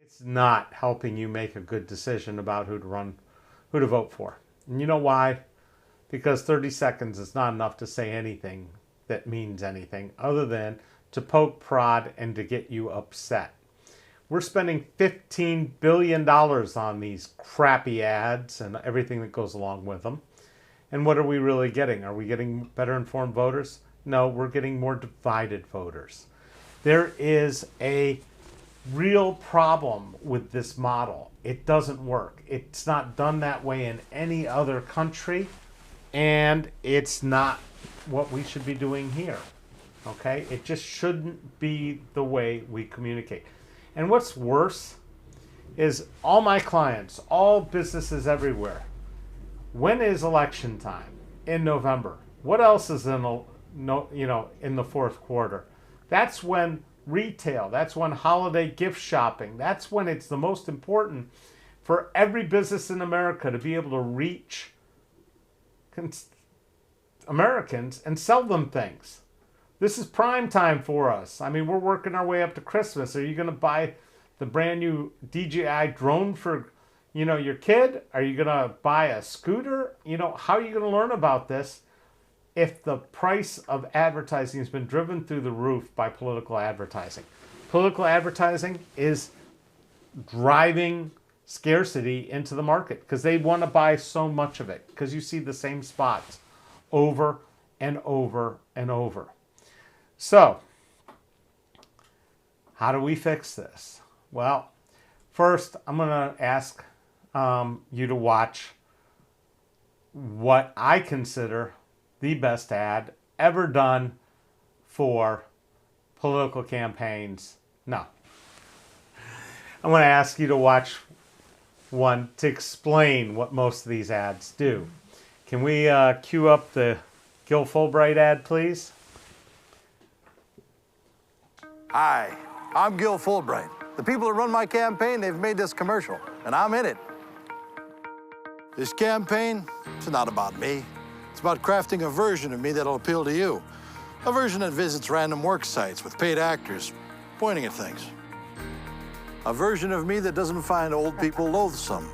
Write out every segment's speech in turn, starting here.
It's not helping you make a good decision about who to vote for. And you know why? Because 30 seconds is not enough to say anything that means anything other than to poke, prod, and to get you upset. We're spending $15 billion on these crappy ads and everything that goes along with them. And what are we really getting? Are we getting better informed voters? No, we're getting more divided voters. There is a real problem with this model. It doesn't work. It's not done that way in any other country, and it's not what we should be doing here. Okay? It just shouldn't be the way we communicate. And what's worse is all my clients, all businesses everywhere, when is election time? In November. What else is in the fourth quarter? That's when retail, that's when holiday gift shopping, that's when it's the most important for every business in America to be able to reach Americans and sell them things. This is prime time for us. I mean, we're working our way up to Christmas. Are you going to buy the brand new DJI drone for, your kid? Are you going to buy a scooter? How are you going to learn about this if the price of advertising has been driven through the roof by political advertising? Political advertising is driving scarcity into the market because they want to buy so much of it because you see the same spots over and over and over. So, how do we fix this? Well, first, I'm going to ask you to watch what I consider the best ad ever done for political campaigns. No. I'm going to ask you to watch one to explain what most of these ads do. Can we cue up the Gil Fulbright ad, please? Hi, I'm Gil Fulbright. The people that run my campaign, they've made this commercial, and I'm in it. This campaign, it's not about me. It's about crafting a version of me that'll appeal to you. A version that visits random work sites with paid actors pointing at things. A version of me that doesn't find old people loathsome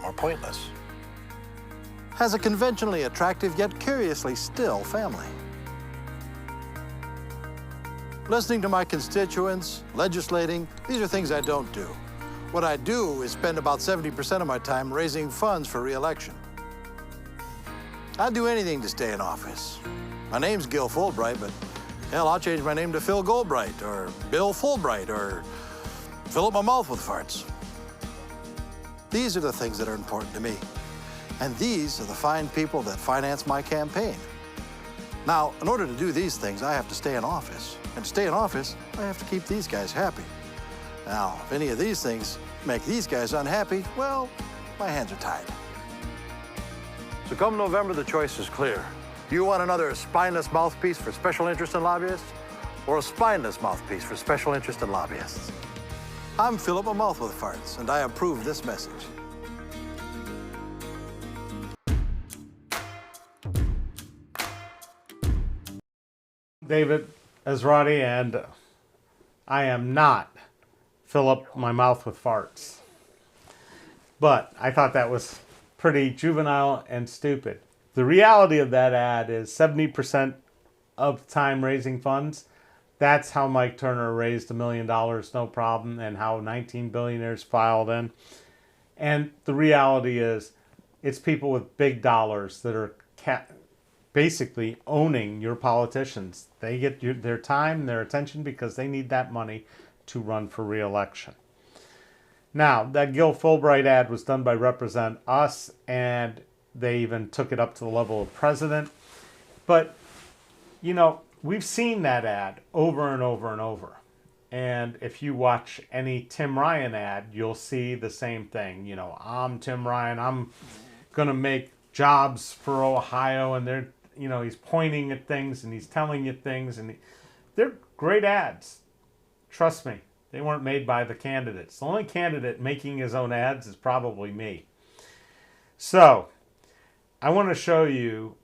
or pointless. Has a conventionally attractive yet curiously still family. Listening to my constituents, legislating, these are things I don't do. What I do is spend about 70% of my time raising funds for re-election. I'd do anything to stay in office. My name's Gil Fulbright, but hell, I'll change my name to Phil Goldbright or Bill Fulbright or fill up my mouth with farts. These are the things that are important to me. And these are the fine people that finance my campaign. Now, in order to do these things, I have to stay in office. And to stay in office, I have to keep these guys happy. Now, if any of these things make these guys unhappy, well, my hands are tied. So come November, the choice is clear. You want another spineless mouthpiece for special interest and lobbyists, or a spineless mouthpiece for special interest and lobbyists? I'm fill up my mouth with farts, and I approve this message. David Esrati, and I am not fill up my mouth with farts. But I thought that was pretty juvenile and stupid. The reality of that ad is 70% of the time raising funds. That's how Mike Turner raised $1 million, no problem, and how 19 billionaires filed in. And the reality is it's people with big dollars that are basically owning your politicians. They get their time, their attention, because they need that money to run for re-election. Now, that Gil Fulbright ad was done by Represent Us, and they even took it up to the level of president. But, we've seen that ad over and over and over. And if you watch any Tim Ryan ad, you'll see the same thing. I'm Tim Ryan. I'm going to make jobs for Ohio. And he's pointing at things and he's telling you things. And they're great ads. Trust me, they weren't made by the candidates. The only candidate making his own ads is probably me. So, I want to show you,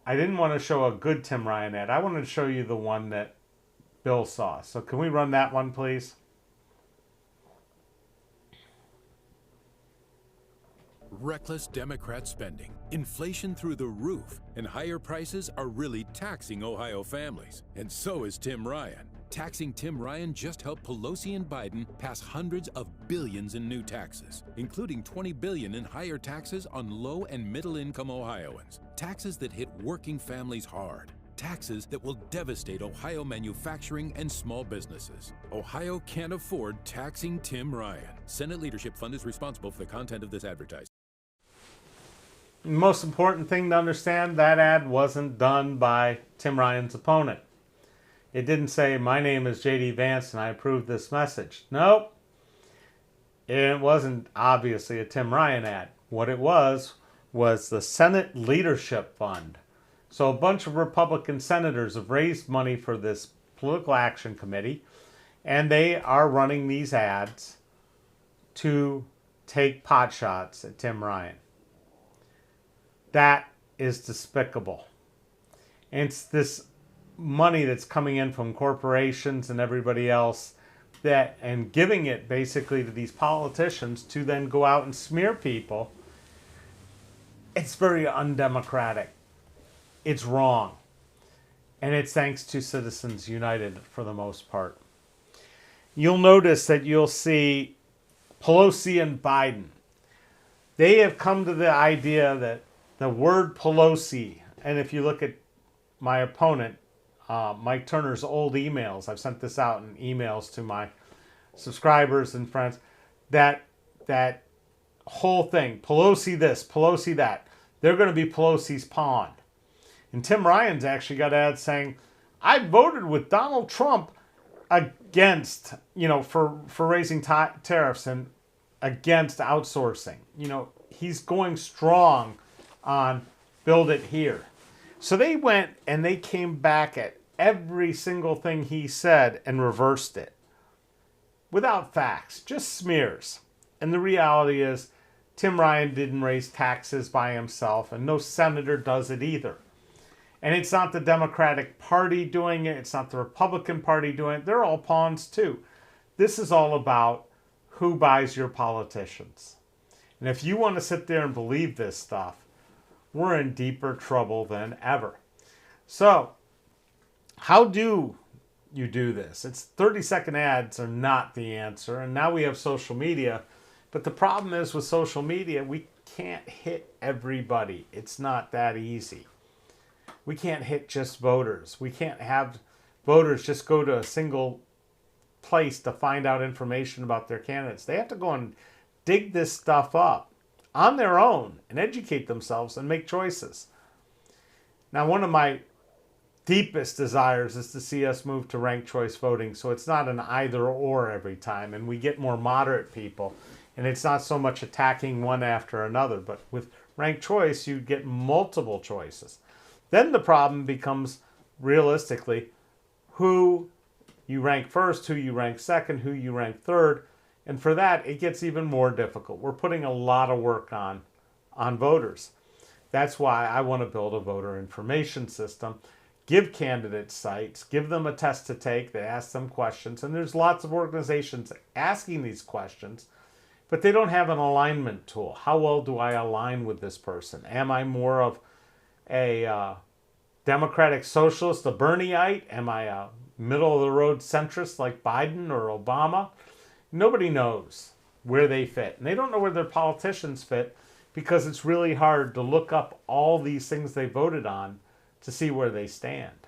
I didn't want to show a good Tim Ryan ad. I wanted to show you the one that Bill saw. So can we run that one, please? reckless Democrat spending, inflation through the roof, and higher prices are really taxing Ohio families. And so is Tim Ryan. Taxing Tim Ryan just helped Pelosi and Biden pass hundreds of billions in new taxes, including $20 billion in higher taxes on low and middle-income Ohioans. Taxes that hit working families hard. Taxes that will devastate Ohio manufacturing and small businesses. Ohio can't afford taxing Tim Ryan. Senate Leadership Fund is responsible for the content of this advertisement. The most important thing to understand, that ad wasn't done by Tim Ryan's opponent. It didn't say, my name is J.D. Vance and I approve this message. Nope. It wasn't obviously a Tim Ryan ad. What it was the Senate Leadership Fund. So a bunch of Republican senators have raised money for this political action committee, and they are running these ads to take pot shots at Tim Ryan. That is despicable. And it's this money that's coming in from corporations and everybody else and giving it basically to these politicians to then go out and smear people. It's very undemocratic. It's wrong. And it's thanks to Citizens United for the most part. You'll notice that you'll see Pelosi and Biden. They have come to the idea that the word Pelosi, and if you look at my opponent, Mike Turner's old emails, I've sent this out in emails to my subscribers and friends, that whole thing, Pelosi this, Pelosi that, they're going to be Pelosi's pawn. And Tim Ryan's actually got ads saying, I voted with Donald Trump against, for raising tariffs and against outsourcing. He's going strong on build it here. So they went and they came back at every single thing he said and reversed it. Without facts, just smears. And the reality is, Tim Ryan didn't raise taxes by himself, and no senator does it either. And it's not the Democratic Party doing it. It's not the Republican Party doing it. They're all pawns too. This is all about who buys your politicians. And if you want to sit there and believe this stuff, we're in deeper trouble than ever. So, how do you do this? It's 30-second ads are not the answer. And now we have social media. But the problem is with social media, we can't hit everybody. It's not that easy. We can't hit just voters. We can't have voters just go to a single place to find out information about their candidates. They have to go and dig this stuff up on their own and educate themselves and make choices. Now, one of my deepest desires is to see us move to ranked choice voting, so it's not an either or every time, and we get more moderate people, and it's not so much attacking one after another, but with ranked choice, you get multiple choices. Then the problem becomes, realistically, who you rank first, who you rank second, who you rank third, and for that, it gets even more difficult. We're putting a lot of work on voters. That's why I want to build a voter information system, give candidates sites, give them a test to take, they ask them questions, and there's lots of organizations asking these questions, but they don't have an alignment tool. How well do I align with this person? Am I more of a democratic socialist, a Bernieite? Am I a middle-of-the-road centrist like Biden or Obama? Nobody knows where they fit. And they don't know where their politicians fit because it's really hard to look up all these things they voted on to see where they stand.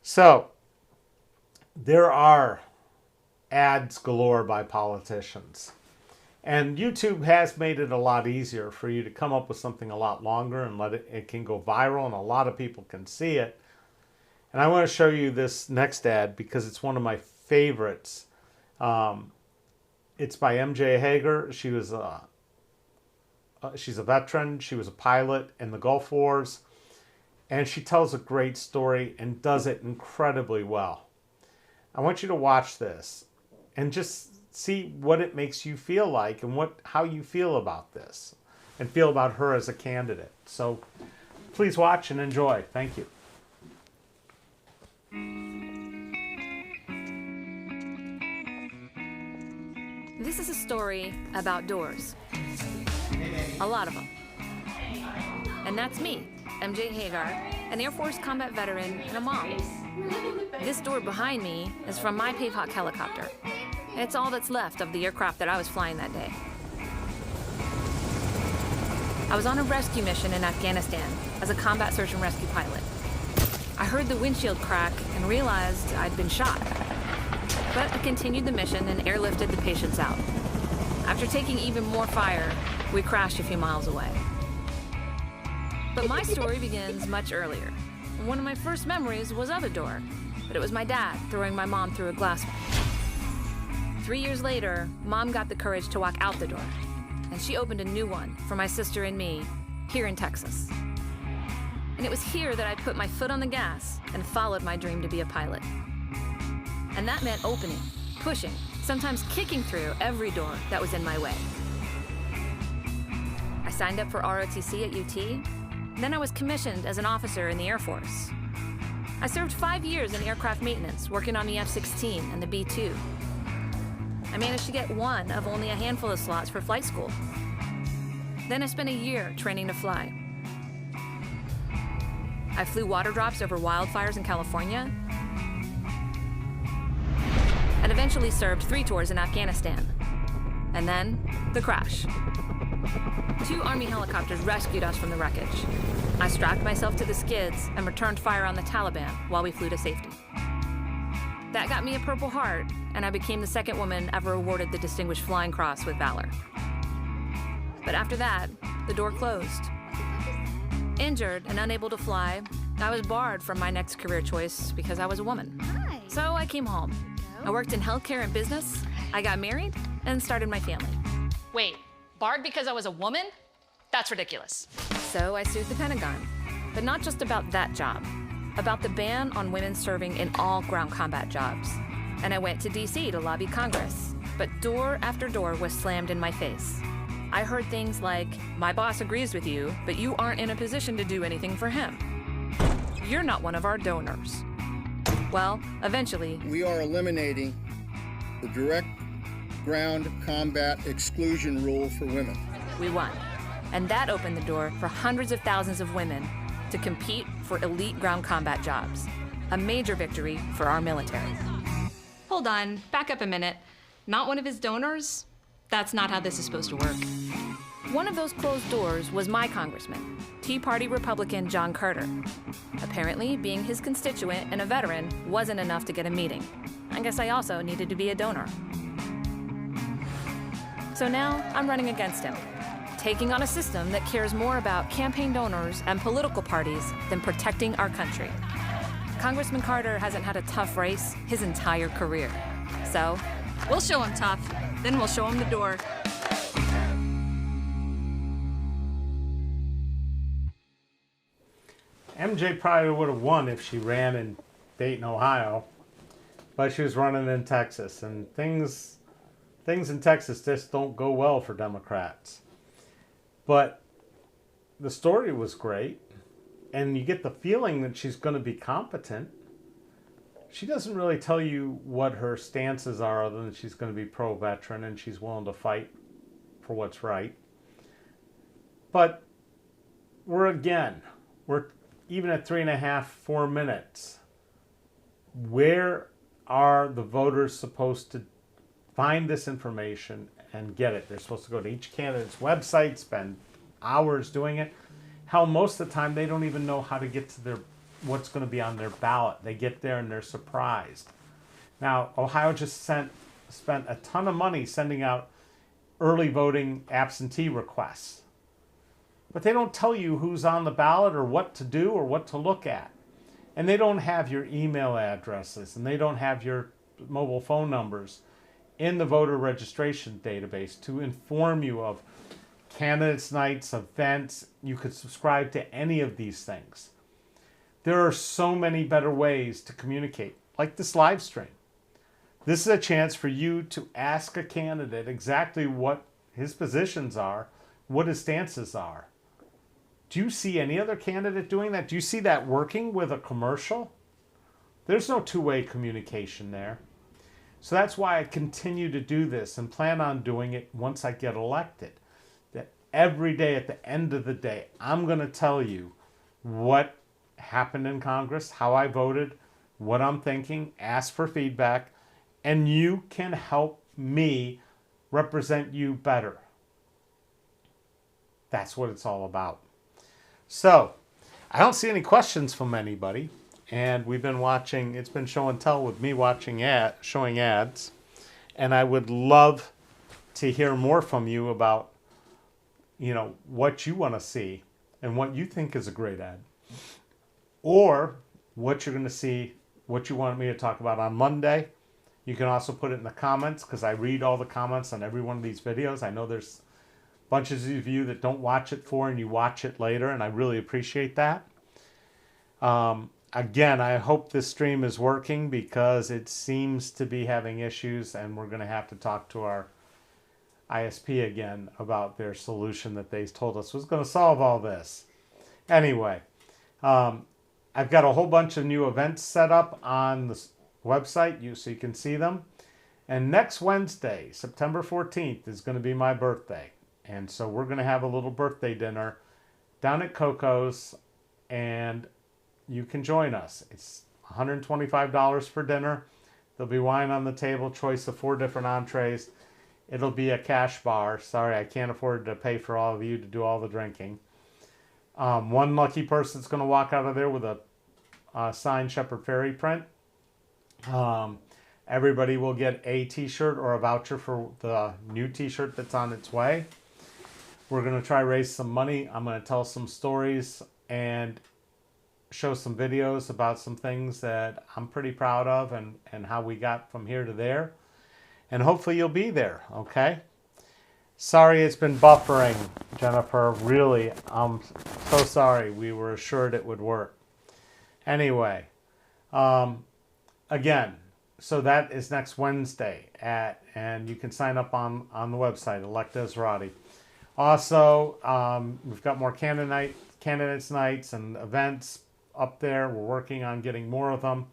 So, there are ads galore by politicians. And YouTube has made it a lot easier for you to come up with something a lot longer and it can go viral and a lot of people can see it. And I want to show you this next ad because it's one of my favorites. It's by MJ Hager. She's a veteran. She was a pilot in the Gulf Wars. And she tells a great story and does it incredibly well. I want you to watch this and just see what it makes you feel like and how you feel about this and feel about her as a candidate. So please watch and enjoy. Thank you. This is a story about doors. A lot of them. And that's me, MJ Hagar, an Air Force combat veteran and a mom. This door behind me is from my Pavehawk helicopter. It's all that's left of the aircraft that I was flying that day. I was on a rescue mission in Afghanistan as a combat search and rescue pilot. I heard the windshield crack and realized I'd been shot. But I continued the mission and airlifted the patients out. After taking even more fire, we crashed a few miles away. But my story begins much earlier. One of my first memories was of a door, but it was my dad throwing my mom through a glass wall. 3 years later, Mom got the courage to walk out the door, and she opened a new one for my sister and me here in Texas. And it was here that I put my foot on the gas and followed my dream to be a pilot. And that meant opening, pushing, sometimes kicking through every door that was in my way. I signed up for ROTC at UT. Then I was commissioned as an officer in the Air Force. I served 5 years in aircraft maintenance, working on the F-16 and the B-2. I managed to get one of only a handful of slots for flight school. Then I spent a year training to fly. I flew water drops over wildfires in California, and eventually served 3 tours in Afghanistan. And then, the crash. 2 Army helicopters rescued us from the wreckage. I strapped myself to the skids and returned fire on the Taliban while we flew to safety. That got me a Purple Heart, and I became the second woman ever awarded the Distinguished Flying Cross with Valor. But after that, the door closed. Injured and unable to fly, I was barred from my next career choice because I was a woman. So I came home. I worked in healthcare and business, I got married, and started my family. Wait, barred because I was a woman? That's ridiculous. So I sued the Pentagon, but not just about that job, about the ban on women serving in all ground combat jobs. And I went to DC to lobby Congress, but door after door was slammed in my face. I heard things like, my boss agrees with you, but you aren't in a position to do anything for him. You're not one of our donors. Well, eventually, we are eliminating the direct ground combat exclusion rule for women. we won. And that opened the door for hundreds of thousands of women to compete for elite ground combat jobs. A major victory for our military. Hold on, back up a minute. Not one of his donors? That's not how this is supposed to work. One of those closed doors was my congressman, Tea Party Republican John Carter. Apparently, being his constituent and a veteran wasn't enough to get a meeting. I guess I also needed to be a donor. So now I'm running against him, taking on a system that cares more about campaign donors and political parties than protecting our country. Congressman Carter hasn't had a tough race his entire career. So, We'll show him tough, then we'll show him the door. MJ probably would have won if she ran in Dayton, Ohio, but she was running in Texas, and things in Texas just don't go well for Democrats. But the story was great, and you get the feeling that she's going to be competent. She doesn't really tell you what her stances are other than she's going to be pro-veteran and she's willing to fight for what's right. But we're even at 3.5, 4 minutes. Where are the voters supposed to find this information and get it? They're supposed to go to each candidate's website, spend hours doing it. Hell, most of the time they don't even know how to get to what's going to be on their ballot. They get there and they're surprised. Now, Ohio just spent a ton of money sending out early voting absentee requests. But they don't tell you who's on the ballot or what to do or what to look at. And they don't have your email addresses and they don't have your mobile phone numbers in the voter registration database to inform you of candidates' nights, events. You could subscribe to any of these things. There are so many better ways to communicate, like this live stream. This is a chance for you to ask a candidate exactly what his positions are, what his stances are. Do you see any other candidate doing that? Do you see that working with a commercial? There's no two-way communication there. So that's why I continue to do this and plan on doing it once I get elected. That every day at the end of the day, I'm going to tell you what happened in Congress, how I voted, what I'm thinking, ask for feedback, and you can help me represent you better. That's what it's all about. So, I don't see any questions from anybody, and we've been watching, it's been show and tell with me watching showing ads, and I would love to hear more from you about, what you want to see and what you think is a great ad, or what you're going to see, what you want me to talk about on Monday. You can also put it in the comments, because I read all the comments on every one of these videos. I know there's bunches of you that don't watch it and you watch it later, and I really appreciate that. Again, I hope this stream is working, because it seems to be having issues, and we're going to have to talk to our ISP again about their solution that they told us was going to solve all this. Anyway, I've got a whole bunch of new events set up on the website so you can see them. And next Wednesday, September 14th, is going to be my birthday. And so we're going to have a little birthday dinner down at Coco's, and you can join us. It's $125 for dinner. There'll be wine on the table, choice of 4 different entrees. It'll be a cash bar. Sorry, I can't afford to pay for all of you to do all the drinking. One lucky person's going to walk out of there with a signed Shepherd Fairy print. Everybody will get a t-shirt or a voucher for the new t-shirt that's on its way. We're going to try to raise some money. I'm going to tell some stories and show some videos about some things that I'm pretty proud of, and how we got from here to there. And hopefully you'll be there, okay? Sorry it's been buffering, Jennifer. Really, I'm so sorry. We were assured it would work. Anyway, again, so that is next Wednesday and you can sign up on the website, Elect Esrati. Also, we've got more candidates nights and events up there. We're working on getting more of them.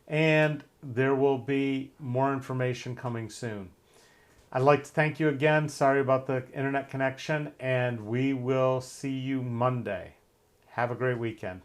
And there will be more information coming soon. I'd like to thank you again. Sorry about the internet connection. And we will see you Monday. Have a great weekend.